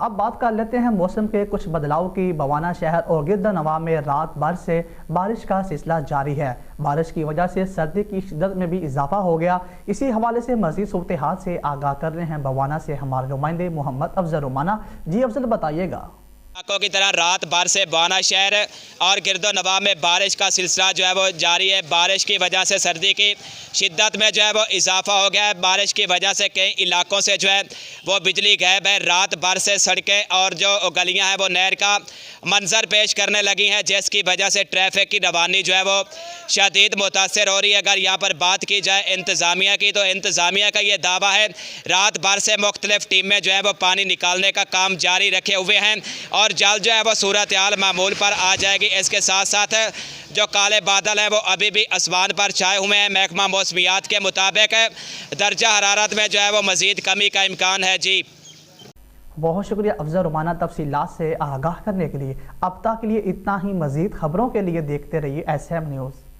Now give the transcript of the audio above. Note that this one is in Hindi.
अब बात कर लेते हैं मौसम के कुछ बदलाव की। बवाना शहर और गिरदनवा में रात भर से बारिश का सिलसिला जारी है। बारिश की वजह से सर्दी की शिद्दत में भी इजाफा हो गया। इसी हवाले से मजीद सूरत हाल से आगाह कर रहे हैं बवाना से हमारे नुमाइंदे मोहम्मद अफजल रोमाना। जी अफजल, बताइएगा। इलाकों की तरह रात भर से बवाना शहर और गिरदोनवा में बारिश का सिलसिला जो है वो जारी है। बारिश की वजह से सर्दी की शिद्दत में जो है वो इजाफा हो गया है। बारिश की वजह से कई इलाकों से जो है वो बिजली गायब है। रात भर से सड़कें और जो गलियां हैं वो नहर का मंजर पेश करने लगी हैं, जिसकी वजह से ट्रैफिक की रवानी जो है वो शदीद मुतासर हो रही है। अगर यहाँ पर बात की जाए इंतज़ामिया की, तो इंतज़ामिया का ये दावा है रात भर से मुख्तलिफ टीमें जो है वो पानी निकालने का काम जारी रखे हुए हैं और जल्द जो है वो सूरत हाल मामूल पर आ जाएगी। इसके साथ साथ जो काले बादल हैं वो अभी भी आसमान पर छाए हुए हैं। महकमा मौसमियात के मुताबिक दर्जा हरारत में जो है वो मज़ीद कमी का इम्कान है। जी बहुत शुक्रिया अफजल रोमाना तफसीलात से आगाह करने के लिए। अब तक के लिए इतना ही। मज़ीद खबरों के लिए देखते रहिए SM न्यूज़।